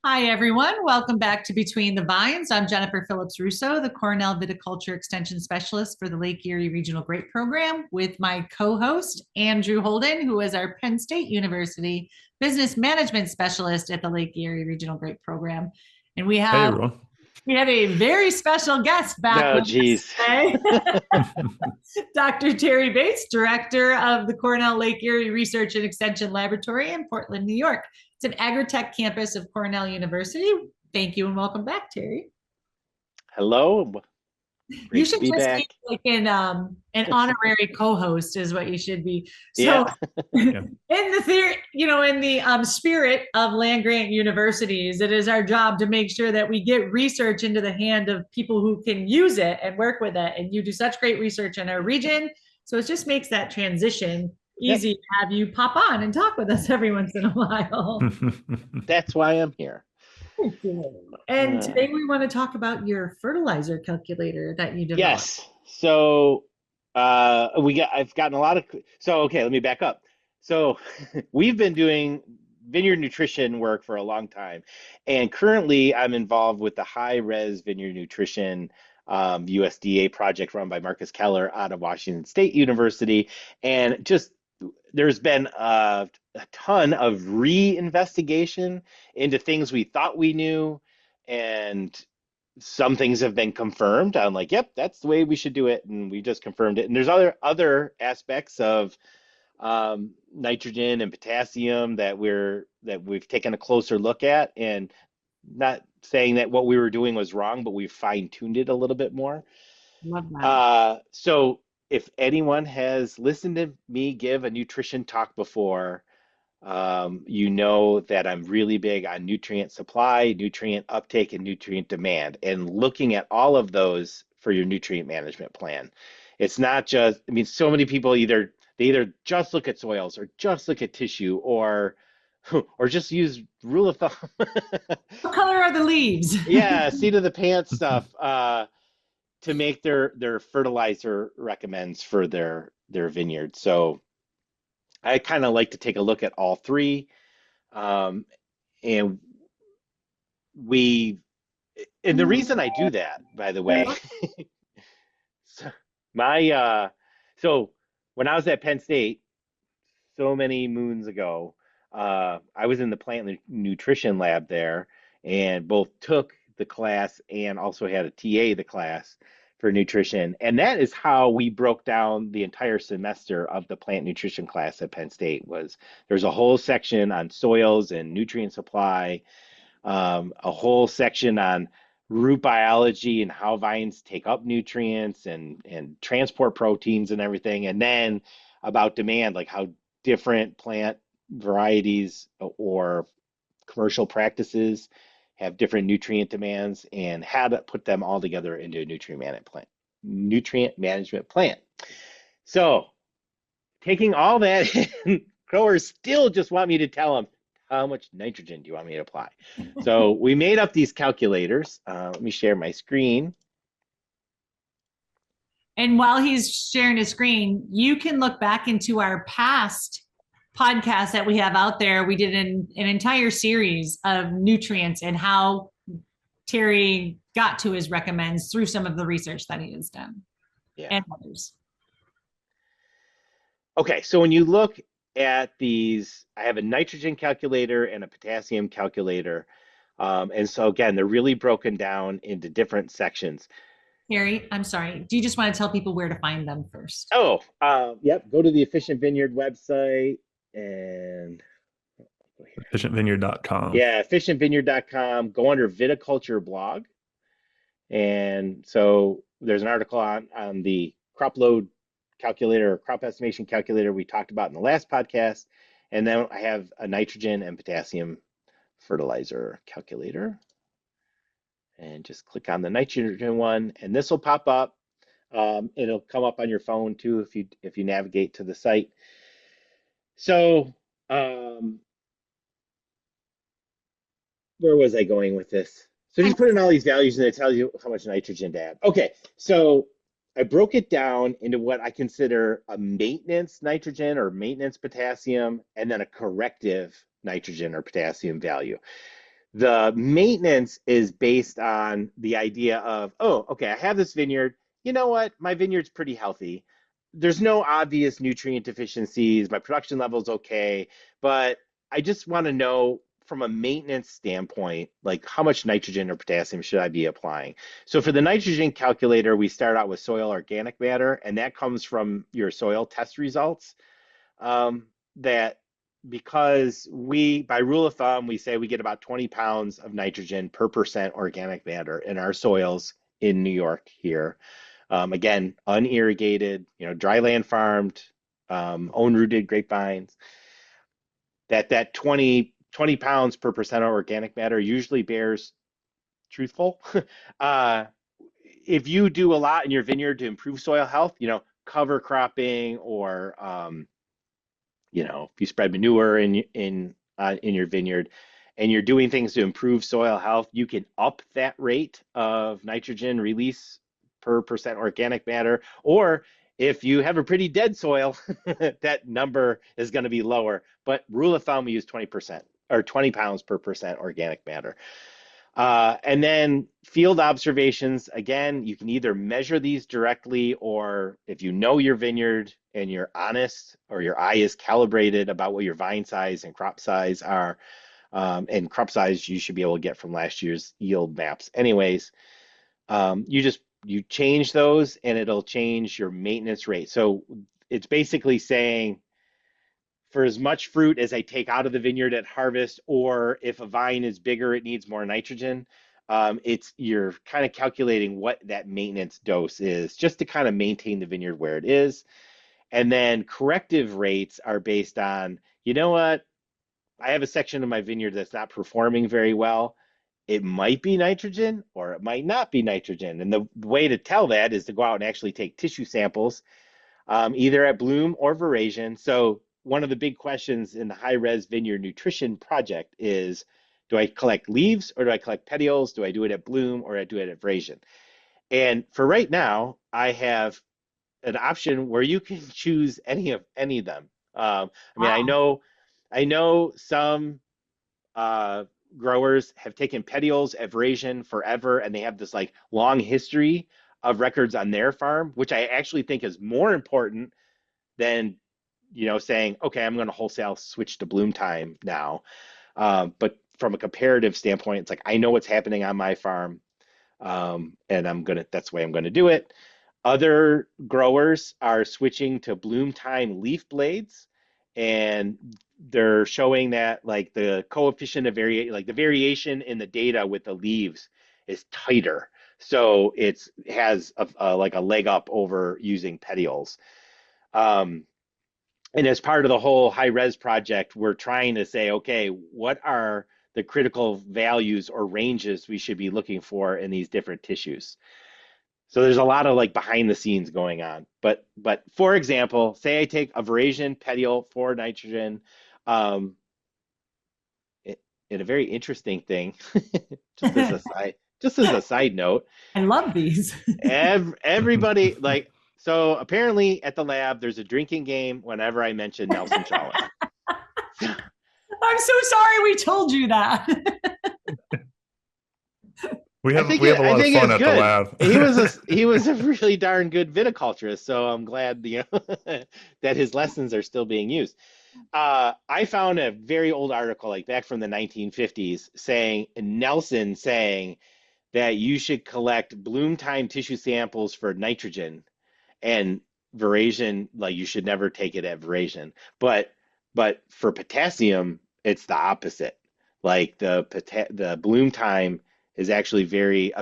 Hi, everyone. Welcome back to Between the Vines. I'm Jennifer Phillips Russo, the Cornell Viticulture Extension Specialist for the Lake Erie Regional Grape Program, with my co-host, Andrew Holden, who is our Penn State University Business Management Specialist at the Lake Erie Regional Grape Program. And we Hey, have everyone. we have a very special guest back No, with us geez. today. Dr. Terry Bates, Director of the Cornell Lake Erie Research and Extension Laboratory in Portland, New York. It's an agri-tech campus of Cornell University. Thank you and welcome back, Terry. Hello. You Great to should be just back. be like an honorary co-host is what you should be. So Yeah. Yeah. in the theory, in the spirit of land grant universities, it is our job to make sure that we get research into the hand of people who can use it and work with it. And you do such great research in our region. So it just makes that transition Yep. easy to have you pop on and talk with us every once in a while. That's why I'm here. Thank you. And Uh, today we want to talk about your fertilizer calculator that you developed. yes. So I've gotten a lot of okay, let me back up. So we've been doing vineyard nutrition work for a long time. And currently I'm involved with the high res vineyard nutrition USDA project run by Marcus Keller out of Washington State University. And just there's been a ton of reinvestigation into things we thought we knew, and some things have been confirmed. I'm like, yep, that's the way we should do it, and we just confirmed it. And there's other aspects of nitrogen and potassium that we've taken a closer look at, and not saying that what we were doing was wrong, but we fine-tuned it a little bit more. Love that. So if anyone has listened to me give a nutrition talk before, you know that I'm really big on nutrient supply, nutrient uptake, and nutrient demand, and looking at all of those for your nutrient management plan. It's not just, I mean, so many people either just look at soils or just look at tissue or just use rule of thumb. What color are the leaves? Yeah, seat of the pants stuff. To make their fertilizer recommends for their vineyard. So I kind of like to take a look at all three. Um, and we and the reason I do that, by the way, so my so when I was at Penn State so many moons ago, I was in the nutrition lab there and both took the class and also had a TA the class for nutrition. And that is how we broke down the entire semester of the plant nutrition class at Penn State. Was there's a whole section on soils and nutrient supply, a whole section on root biology and how vines take up nutrients and transport proteins and everything, and then about demand, like how different plant varieties or commercial practices have different nutrient demands and how to put them all together into a nutrient management plan. So taking all that in, growers still just want me to tell them, how much nitrogen do you want me to apply? So we made up these calculators. Let me share my screen. And while he's sharing his screen, you can look back into our past podcasts that we have out there. We did an entire series of nutrients and how Terry got to his recommends through some of the research that he has done. Yeah. And others. Okay, so when you look at these, I have a nitrogen calculator and a potassium calculator. And so again, they're really broken down into different sections. Terry, I'm sorry. Do you just want to tell people where to find them first? Oh, yep. Go to the Efficient Vineyard website and EfficientVineyard.com. yeah, efficientvineyard.com. Go under viticulture blog. And so there's an article on the crop load calculator or crop estimation calculator we talked about in the last podcast. And then I have a nitrogen and potassium fertilizer calculator. And just click on the nitrogen one, and this will pop up. It'll come up on your phone too if you navigate to the site. So where was I going with this? So just put in all these values and it tells you how much nitrogen to add. Okay, so I broke it down into what I consider a maintenance nitrogen or maintenance potassium, and then a corrective nitrogen or potassium value. The maintenance is based on the idea of, oh, okay, I have this vineyard. You know what? My vineyard's pretty healthy. There's no obvious nutrient deficiencies. My production level's okay, but I just want to know from a maintenance standpoint, like how much nitrogen or potassium should I be applying? So for the nitrogen calculator, we start out with soil organic matter, and that comes from your soil test results. That because we, by rule of thumb, we say we get about 20 pounds of nitrogen per percent organic matter in our soils in New York here. Again, unirrigated, dry land farmed, own rooted grapevines. That 20 pounds per percent of organic matter usually bears truthful. uh, if you do a lot in your vineyard to improve soil health, cover cropping or if you spread manure in your vineyard and you're doing things to improve soil health, you can up that rate of nitrogen release per percent organic matter. Or if you have a pretty dead soil, that number is going to be lower. But rule of thumb, we use 20% or 20 pounds per percent organic matter. And then field observations, again, you can either measure these directly, or if you know your vineyard and you're honest or your eye is calibrated about what your vine size and crop size are, and crop size you should be able to get from last year's yield maps anyways, you change those and it'll change your maintenance rate. So it's basically saying, for as much fruit as I take out of the vineyard at harvest, or if a vine is bigger, it needs more nitrogen. You're kind of calculating what that maintenance dose is just to kind of maintain the vineyard where it is. And then corrective rates are based on, you know what? I have a section of my vineyard that's not performing very well. It might be nitrogen or it might not be nitrogen. And the way to tell that is to go out and actually take tissue samples, either at bloom or veraison. So one of the big questions in the high-res vineyard nutrition project is, do I collect leaves or do I collect petioles? Do I do it at bloom or do I do it at veraison? And for right now, I have an option where you can choose any of them. Wow. I know some growers have taken petioles at veraison forever, and they have this like long history of records on their farm, which I actually think is more important than saying, okay, I'm going to wholesale switch to bloom time now. But from a comparative standpoint, it's like I know what's happening on my farm, and that's the way I'm gonna do it. Other growers are switching to bloom time leaf blades, and they're showing that like the coefficient of variation, like the variation in the data with the leaves is tighter. So it has like a leg up over using petioles. Um, and as part of the whole high res project, we're trying to say, okay, what are the critical values or ranges we should be looking for in these different tissues? So there's a lot of like behind the scenes going on. But for example, say I take a veraison petiole for nitrogen, um, in a very interesting thing, just as a side note, I love these. everybody like, so apparently at the lab there's a drinking game whenever I mention Nelson Challis. I'm so sorry we told you that. We have a I lot of think fun it's at the good. lab. He was a really darn good viticulturist, so I'm glad that his lessons are still being used. I found a very old article, like back from the 1950s, saying that you should collect bloom time tissue samples for nitrogen, and veraison, like you should never take it at veraison. But for potassium, it's the opposite. Like the bloom time is actually very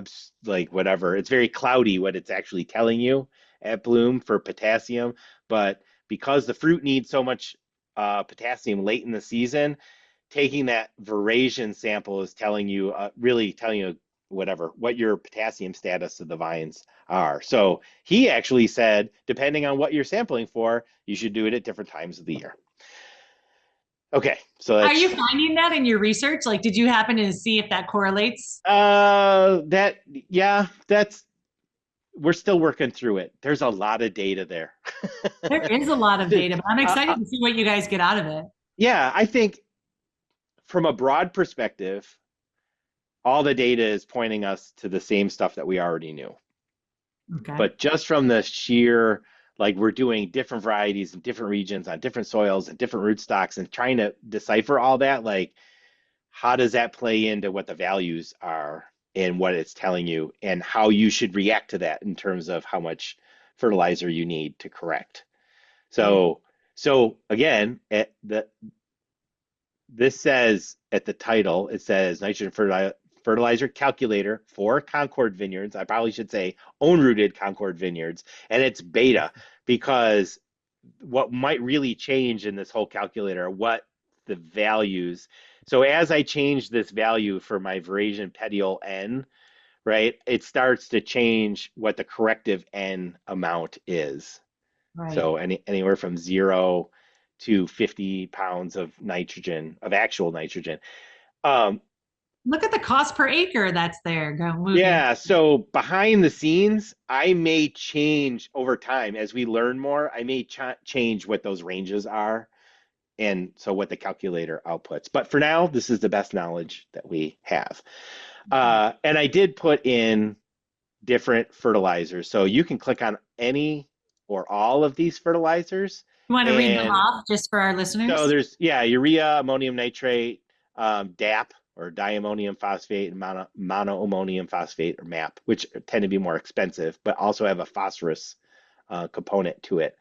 like whatever. It's very cloudy what it's actually telling you at bloom for potassium. But because the fruit needs so much potassium late in the season, taking that veraison sample is really telling you what your potassium status of the vines are. So he actually said, depending on what you're sampling for, you should do it at different times of the year. Okay, so Are that's you finding that in your research? Like, did you happen to see if that correlates? that's we're still working through it. There's a lot of data there. There is a lot of data, but I'm uh, excited uh, to see what you guys get out of it. yeah, I think from a broad perspective, all the data is pointing us to the same stuff that we already knew. Okay. But just from the sheer, like we're doing different varieties in different regions on different soils and different rootstocks and trying to decipher all that, like how does that play into what the values are and what it's telling you and how you should react to that in terms of how much fertilizer you need to correct. Right. So again, this says at the title, it says nitrogen fertilizer calculator for Concord Vineyards. I probably should say own rooted Concord Vineyards, and it's beta because what might really change in this whole calculator, what the values. So as I change this value for my Varasian petiole N, right, it starts to change what the corrective N amount is. Right. So anywhere from 0 to 50 pounds of nitrogen, of actual nitrogen. Um, Look at the cost per acre that's there moving. yeah, so behind the scenes, I may change over time as we learn more. I may change what those ranges are, and so what the calculator outputs. But for now, this is the best knowledge that we have. And I did put in different fertilizers. So you can click on any or all of these fertilizers. You want to read them And off just for our so listeners? there's, yeah, urea, ammonium nitrate, DAP or diammonium phosphate, and monoammonium phosphate or MAP, which tend to be more expensive, but also have a phosphorus component to it.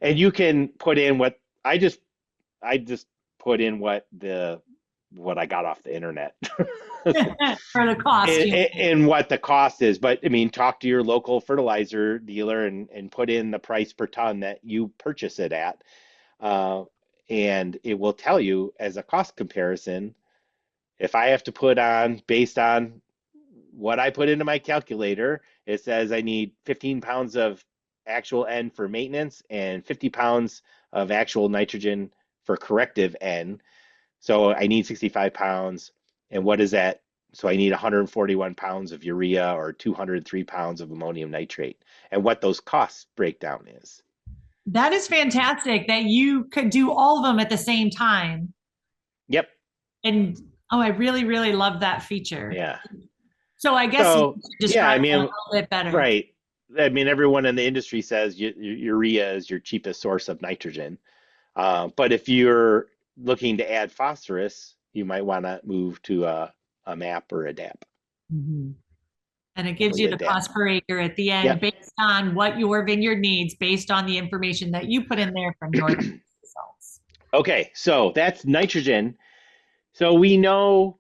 And you can put in what I just put in what I got off the internet. For the cost. And what the cost is. But I mean, talk to your local fertilizer dealer and put in the price per ton that you purchase it at. And it will tell you as a cost comparison, if I have to put on based on what I put into my calculator, it says I need 15 pounds of actual N for maintenance and 50 pounds of actual nitrogen for corrective N. So I need 65 pounds. And what is that? So I need 141 pounds of urea or 203 pounds of ammonium nitrate, and what those costs breakdown is. That is fantastic that you could do all of them at the same time. Yep. And oh, I really, really love that feature. Yeah. So I guess you So could yeah, describe I that a mean, little bit better. right. I mean, everyone in the industry says urea is your cheapest source of nitrogen. But if you're looking to add phosphorus, you might want to move to a MAP or a DAP. Mhm. And it gives Hopefully you a the DAP. cost per acre at the end Yep. based on what your vineyard needs, based on the information that you put in there from your results. Okay, so that's nitrogen. So we know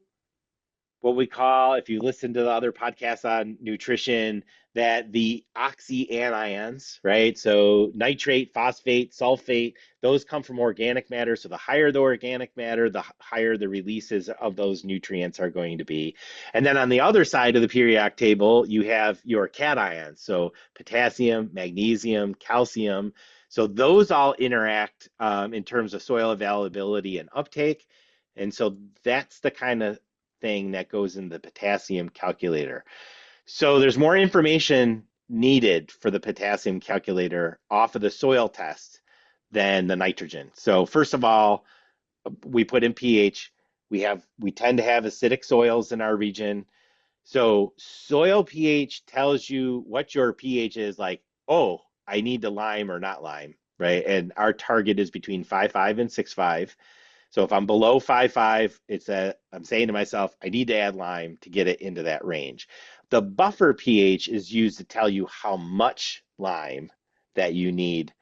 what we call, if you listen to the other podcasts on nutrition, that the oxyanions, right? So nitrate, phosphate, sulfate, those come from organic matter. So the higher the organic matter, the higher the releases of those nutrients are going to be. And then on the other side of the periodic table, you have your cations. So potassium, magnesium, calcium. So those all interact in terms of soil availability and uptake. And so that's the kind of thing that goes in the potassium calculator. So there's more information needed for the potassium calculator off of the soil test than the nitrogen. So first of all, we put in pH. We tend to have acidic soils in our region. So soil pH tells you what your pH is, like, oh, I need to lime or not lime, right? And our target is between 5.5 and 6.5. So if I'm below 5.5, I'm saying to myself, I need to add lime to get it into that range. The buffer pH is used to tell you how much lime that you need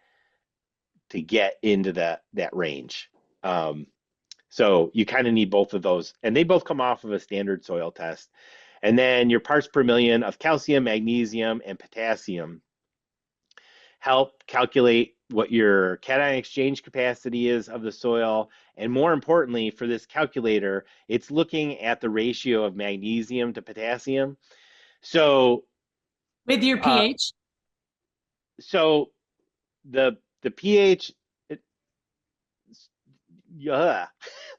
to get into that range. So you kind of need both of those, and they both come off of a standard soil test. And then your parts per million of calcium, magnesium, and potassium help calculate what your cation exchange capacity is of the soil. And more importantly, for this calculator, it's looking at the ratio of magnesium to potassium. So With your uh, pH? so the pH, yeah,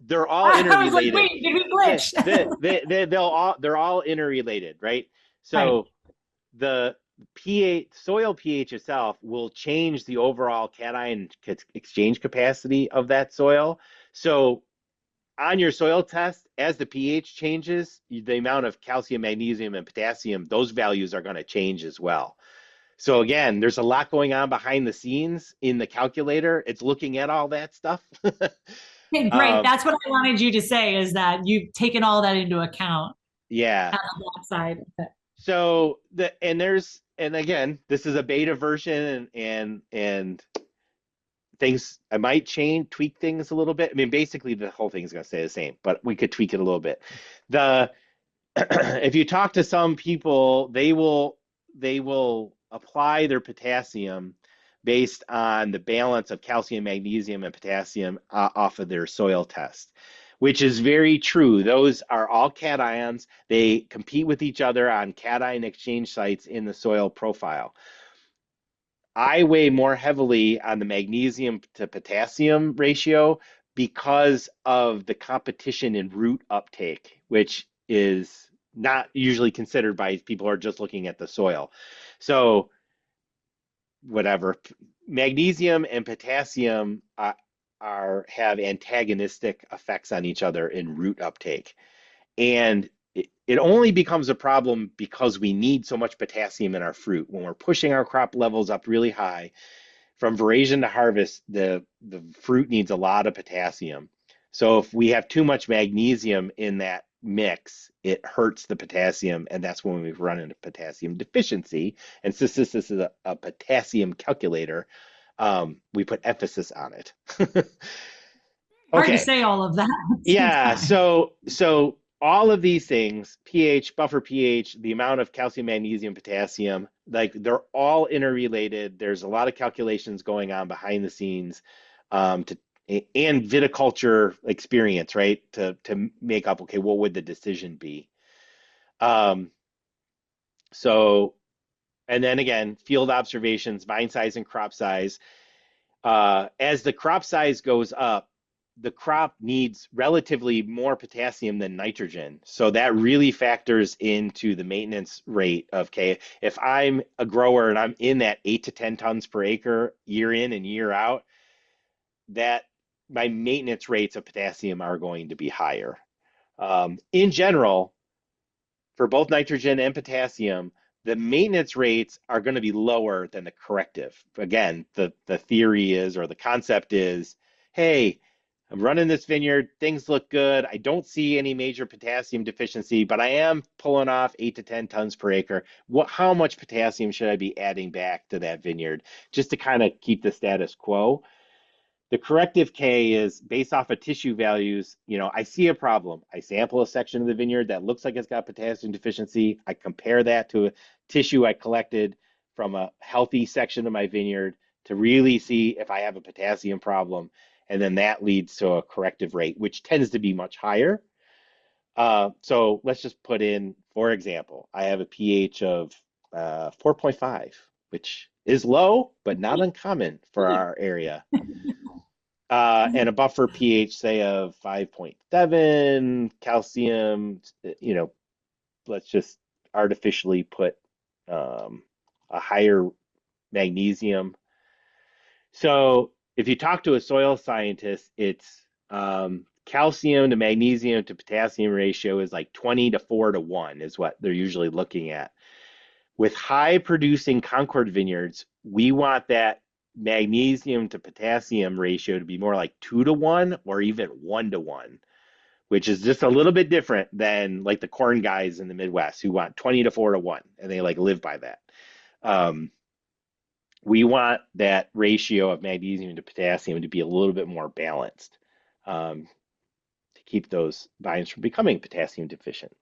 they're all I was like, interrelated. wait, did we glitch? They're all interrelated, right? Right. So the pH, soil pH itself will change the overall cation exchange capacity of that soil. So on your soil test, as the pH changes, the amount of calcium, magnesium, and potassium, those values are going to change as well. So again, there's a lot going on behind the scenes in the calculator. It's looking at all that stuff. Okay, great. um, That's what I wanted you to say is that you've taken all that into account yeah. on the backside. So and again, this is a beta version, and things I might tweak things a little bit. I mean, basically the whole thing is going to stay the same, but we could tweak it a little bit. The if you talk to some people, they will apply their potassium based on the balance of calcium, magnesium, and potassium off of their soil test, which is very true. Those are all cations. They compete with each other on cation exchange sites in the soil profile. I weigh more heavily on the magnesium to potassium ratio because of the competition in root uptake, which is not usually considered by people who are just looking at the soil. So, whatever, magnesium and potassium have antagonistic effects on each other in root uptake. And it only becomes a problem because we need so much potassium in our fruit. When we're pushing our crop levels up really high, from veraison to harvest, the fruit needs a lot of potassium. So if we have too much magnesium in that mix, it hurts the potassium, and that's when we run into potassium deficiency. And since this is a potassium calculator, we put emphasis on it. Hard to Okay. say all of that at the same Yeah, time. so all of these things, pH, buffer pH, the amount of calcium, magnesium, potassium, like they're all interrelated. There's a lot of calculations going on behind the scenes, to and viticulture experience, right? To make up, okay, what would the decision be? Um, so and then again, field observations, vine size and crop size. As the crop size goes up, the crop needs relatively more potassium than nitrogen. So that really factors into the maintenance rate of, okay, if I'm a grower and I'm in that 8 to 10 tons per acre year in and year out, that my maintenance rates of potassium are going to be higher. In general, for both nitrogen and potassium, the maintenance rates are going to be lower than the corrective. Again, the theory is, or the concept is, hey, I'm running this vineyard, things look good. I don't see any major potassium deficiency, but I am pulling off 8 to 10 tons per acre. How much potassium should I be adding back to that vineyard just to kind of keep the status quo? The corrective K is based off of tissue values. I see a problem. I sample a section of the vineyard that looks like it's got potassium deficiency. I compare that to a tissue I collected from a healthy section of my vineyard to really see if I have a potassium problem. And then that leads to a corrective rate, which tends to be much higher. So let's just put in, for example, I have a pH of 4.5, which is low, but not uncommon for our area. And a buffer pH, say, of 5.7, calcium, let's just artificially put a higher magnesium. So if you talk to a soil scientist, it's calcium to magnesium to potassium ratio is like 20 to 4 to 1 is what they're usually looking at. With high producing Concord vineyards, we want that magnesium to potassium ratio to be more like 2 to 1 or even 1 to 1, which is just a little bit different than like the corn guys in the Midwest who want 20 to 4 to 1 and they like live by that. Um, we want that ratio of magnesium to potassium to be a little bit more balanced, to keep those vines from becoming potassium deficient.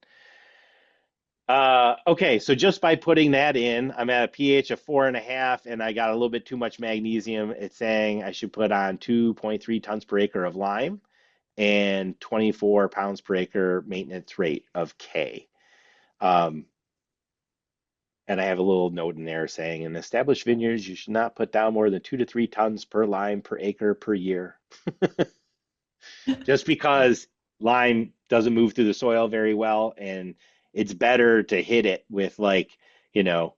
Okay, so just by putting that in, I'm at a pH of 4.5, and I got a little bit too much magnesium. It's saying I should put on 2.3 tons per acre of lime and 24 pounds per acre maintenance rate of K. And I have a little note in there saying in established vineyards, you should not put down more than 2 to 3 tons per lime per acre per year. Just because lime doesn't move through the soil very well, and it's better to hit it with, like, you know,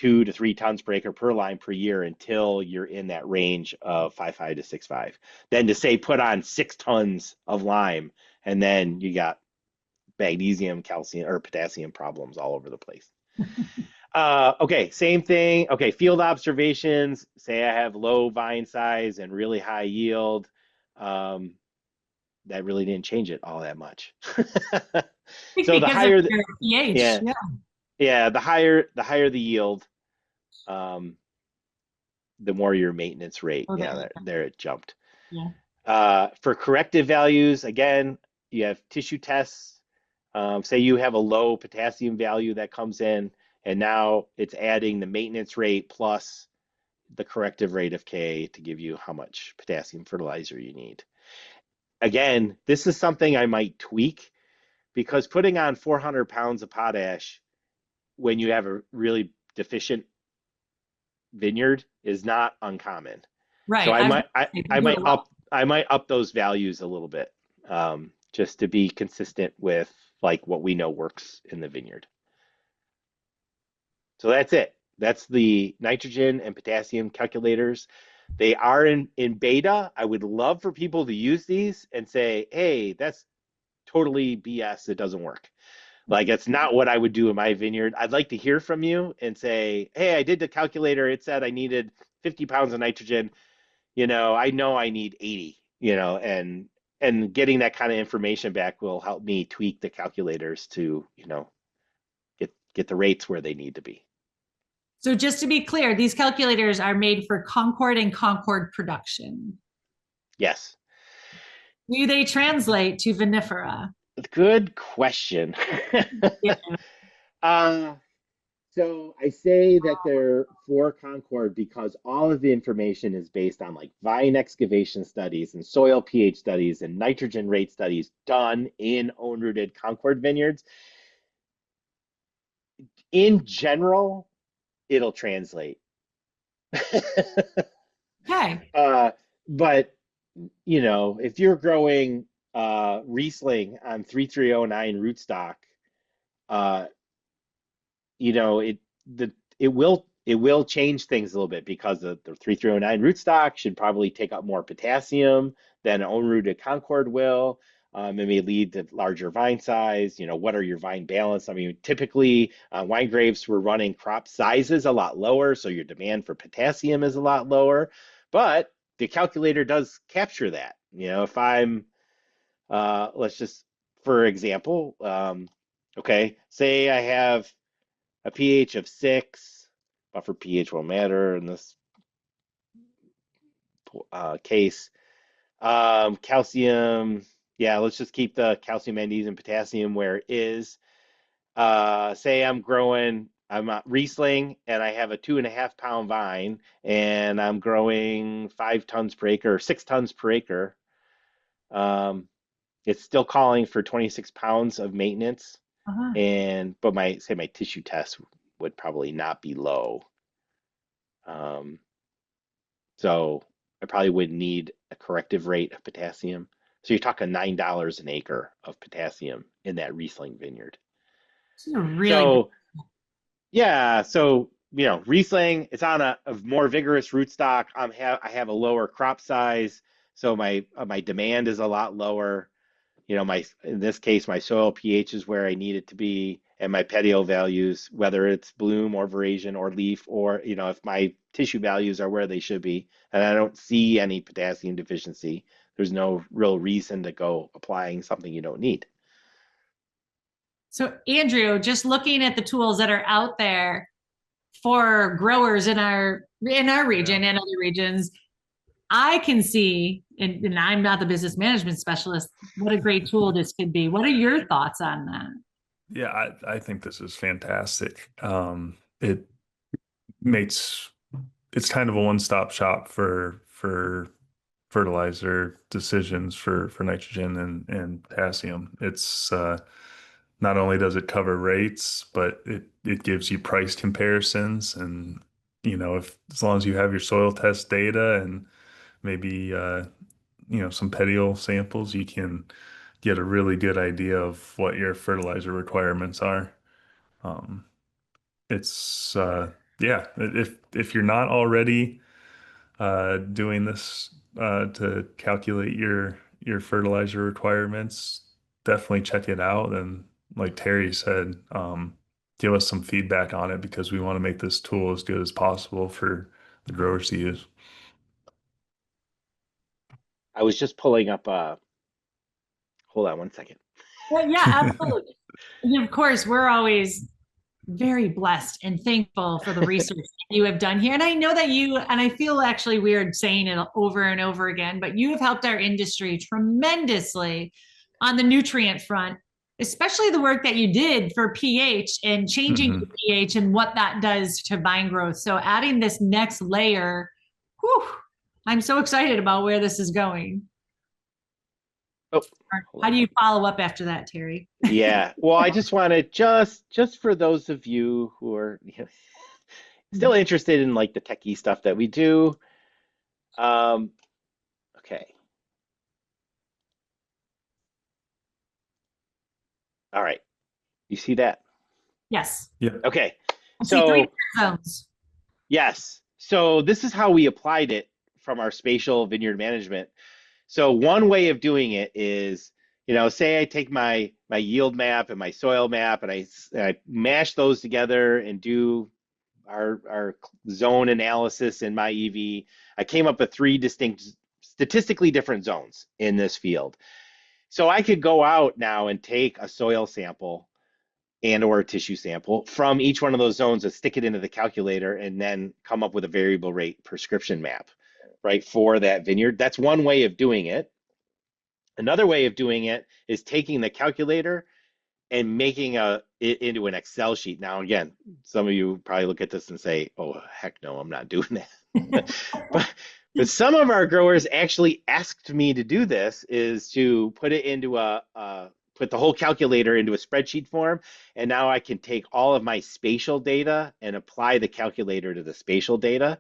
2 to 3 tons per acre per line per year until you're in that range of 5.5 to 6.5. Then to say put on 6 tons of lime, and then you got magnesium, calcium, or potassium problems all over the place. Okay, same thing. Okay, field observations. Say I have low vine size and really high yield. That really didn't change it all that much. think So the because of higher, your pH. yeah, Yeah. yeah, the higher the yield, um, the more your maintenance rate. Oh, there Yeah, you there it jumped. go. Yeah. For corrective values, again, you have tissue tests. Say you have a low potassium value that comes in, and now it's adding the maintenance rate plus the corrective rate of K to give you how much potassium fertilizer you need. Again, this is something I might tweak because putting on 400 pounds of potash when you have a really deficient vineyard is not uncommon. So Right. I I was might gonna I, say, I you do might it well. up those values a little bit, just to be consistent with like what we know works in the vineyard. So that's it. That's the nitrogen and potassium calculators. They are in beta. I would love for people to use these and say, hey, that's totally BS. It doesn't work. Like, it's not what I would do in my vineyard. I'd like to hear from you and say, hey, I did the calculator. It said I needed 50 pounds of nitrogen. I know I need 80, and getting that kind of information back will help me tweak the calculators to, get the rates where they need to be. So just to be clear, these calculators are made for Concord and Concord production. Yes. Do they translate to vinifera? Good question. Yeah. uh, so I say that they're for Concord because all of the information is based on like vine excavation studies and soil pH studies and nitrogen rate studies done in own-rooted Concord vineyards. In general, it'll translate. Okay. uh, but if you're growing Riesling on 3309 rootstock, uh, it the it will change things a little bit because the 3309 rootstock should probably take up more potassium than own-rooted Concord will. It may lead to larger vine size. What are your vine balance? I mean, typically wine grapes were running crop sizes a lot lower, so your demand for potassium is a lot lower. But the calculator does capture that. If I'm, let's just, for example, okay, say I have a pH of 6. Buffer pH won't matter in this case. Calcium, yeah, let's just keep the calcium, magnesium, potassium where it is. Say I'm a Riesling and I have a 2.5 pound vine and I'm growing 5 tons per acre or 6 tons per acre. Um, it's still calling for 26 pounds of maintenance, Uh-huh. but my tissue test would probably not be low. Um, so I probably would need a corrective rate of potassium. So you're talking $9 an acre of potassium in that Riesling vineyard. This is a really good. So yeah, so Riesling, it's on a more vigorous rootstock. I have a lower crop size, so my demand is a lot lower. In this case, my soil pH is where I need it to be, and my petio values, whether it's bloom or veraison or leaf, or if my tissue values are where they should be, and I don't see any potassium deficiency, there's no real reason to go applying something you don't need. So, Andrew, just looking at the tools that are out there for growers in our region and other regions, I can see, and I'm not the business management specialist, what a great tool this could be. What are your thoughts on that? Yeah, I think this is fantastic. It makes it's kind of a one-stop shop for fertilizer decisions for nitrogen and potassium. It's not only does it cover rates, but it gives you price comparisons, and if as long as you have your soil test data and maybe some petiole samples, you can get a really good idea of what your fertilizer requirements are. Um, it's yeah, if you're not already doing this to calculate your fertilizer requirements, definitely check it out. And like Terry said, give us some feedback on it because we want to make this tool as good as possible for the growers to use. I was just pulling up, hold on one second. Well, yeah, absolutely. And of course, we're always very blessed and thankful for the research that you have done here. And I know that you, and I feel actually weird saying it over and over again, but you have helped our industry tremendously on the nutrient front, especially the work that you did for pH and changing Mhm. the pH and what that does to vine growth. So adding this next layer, whew, I'm so excited about where this is going. Oh, hold How on. do you follow up after that, Terry? Yeah. Well, I just wanted just for those of you who are still interested in like the techie stuff that we do. Okay. All right. You see that? Yes. Yep. Okay. I see three So zones. yes. So this is how we applied it from our spatial vineyard management. So one way of doing it is, say I take my yield map and my soil map and I mash those together and do our zone analysis in my EV. I came up with three distinct, statistically different zones in this field. So I could go out now and take a soil sample and or a tissue sample from each one of those zones and stick it into the calculator and then come up with a variable rate prescription map, right, for that vineyard. That's one way of doing it. Another way of doing it is taking the calculator and making it into an Excel sheet. Now, again, some of you probably look at this and say, "Oh, heck no, I'm not doing that." but some of our growers actually asked me to do this, is to put it into put the whole calculator into a spreadsheet form, and now I can take all of my spatial data and apply the calculator to the spatial data.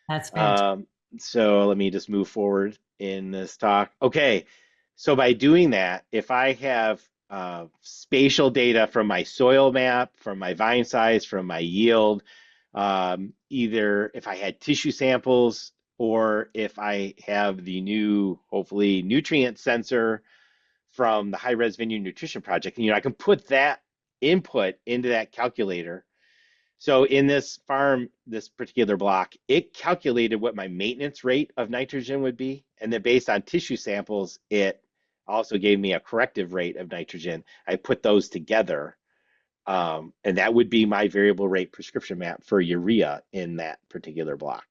That's fantastic. So let me just move forward in this talk. Okay, so by doing that, if I have spatial data from my soil map, from my vine size, from my yield, either if I had tissue samples or if I have the new, hopefully, nutrient sensor from the High Res Vineyard Nutrition Project, I can put that input into that calculator. So in this farm, this particular block, it calculated what my maintenance rate of nitrogen would be. And then based on tissue samples, it also gave me a corrective rate of nitrogen. I put those together. And that would be my variable rate prescription map for urea in that particular block.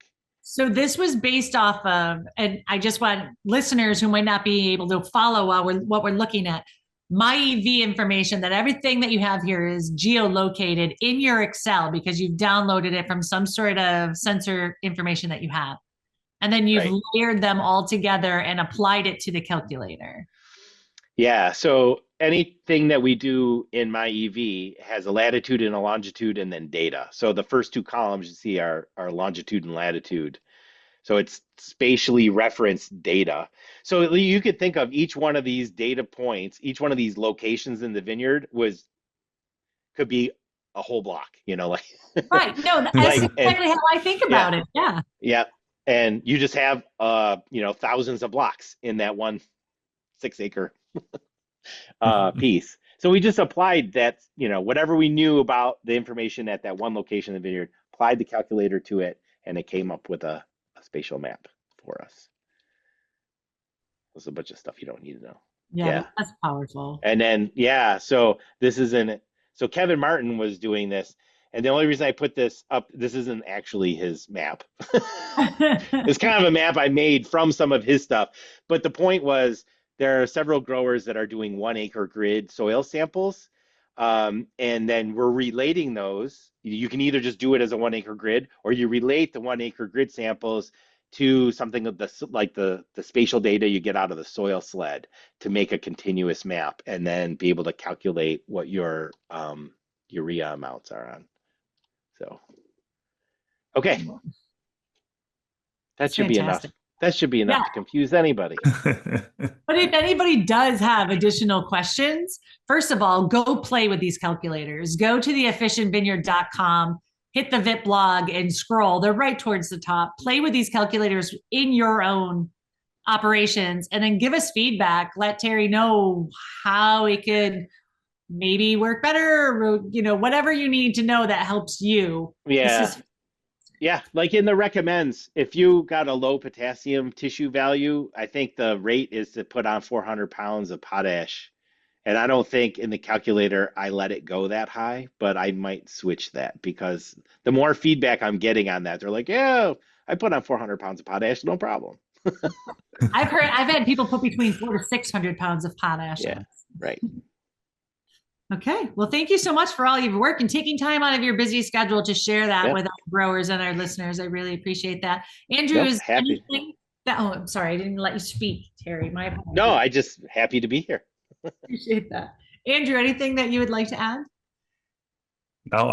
So this was based off of, and I just want listeners who might not be able to follow what we're looking at, my EV information, that everything that you have here is geolocated in your Excel because you've downloaded it from some sort of sensor information that you have. And then you've Right. layered them all together and applied it to the calculator. Yeah, so anything that we do in my EV has a latitude and a longitude and then data. So the first two columns you see are longitude and latitude. So it's spatially referenced data. So you could think of each one of these data points, each one of these locations in the vineyard could be a whole block, like Right. No, that's like exactly how I think about it. Yeah. Yeah. And you just have thousands of blocks in that one 6-acre piece. So we just applied that, whatever we knew about the information at that one location in the vineyard, applied the calculator to it, and it came up with a spatial map for us. There's a bunch of stuff you don't need to know. Yeah, that's powerful. And then, so this isn't, so Kevin Martin was doing this. And the only reason I put this up, this isn't actually his map. It's kind of a map I made from some of his stuff. But the point was, there are several growers that are doing 1-acre grid soil samples. And then we're relating those. You can either just do it as a 1-acre grid, or you relate the 1-acre grid samples to something of the spatial data you get out of the soil sled to make a continuous map, and then be able to calculate what your urea amounts are on. So, okay, that should be enough. That should be enough to confuse anybody. But if anybody does have additional questions, first of all, go play with these calculators. Go to the efficientvineyard.com, hit the VIP blog and scroll. They're right towards the top. Play with these calculators in your own operations and then give us feedback. Let Terry know how it could maybe work better, or, whatever you need to know that helps you. Yeah. Yeah, like in the recommends, if you got a low potassium tissue value, I think the rate is to put on 400 pounds of potash. And I don't think in the calculator I let it go that high, but I might switch that because the more feedback I'm getting on that, they're like, yeah, I put on 400 pounds of potash, no problem. I've had people put between 400 to 600 pounds of potash. Yeah, right. Okay. Well, thank you so much for all your work and taking time out of your busy schedule to share that with our growers and our listeners. I really appreciate that. Andrew, is happy. I'm sorry, I didn't let you speak, Terry. My apologies. No, I just happy to be here. Appreciate that. Andrew, anything that you would like to add? No,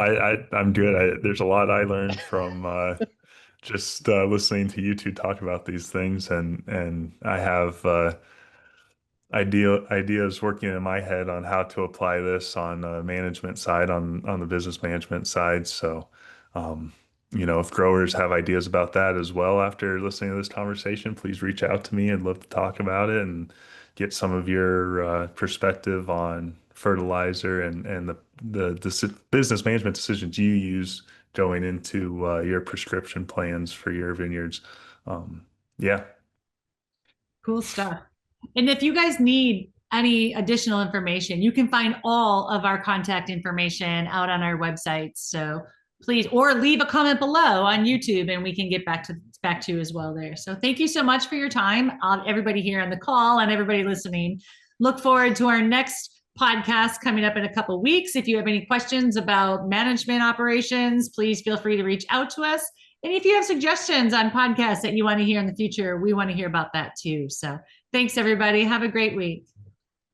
I'm good. There's a lot I learned from just listening to you two talk about these things, and I have ideas working in my head on how to apply this on the management side, on the business management side. So, if growers have ideas about that as well after listening to this conversation, please reach out to me. I'd love to talk about it and get some of your perspective on fertilizer and the business management decisions you use going into your prescription plans for your vineyards. Yeah. Cool stuff. And if you guys need any additional information, you can find all of our contact information out on our website. So please, or leave a comment below on YouTube and we can get back to you as well there. So thank you so much for your time, everybody here on the call and everybody listening. Look forward to our next podcast coming up in a couple of weeks. If you have any questions about management operations, please feel free to reach out to us. And if you have suggestions on podcasts that you want to hear in the future, we want to hear about that too. So thanks, everybody. Have a great week.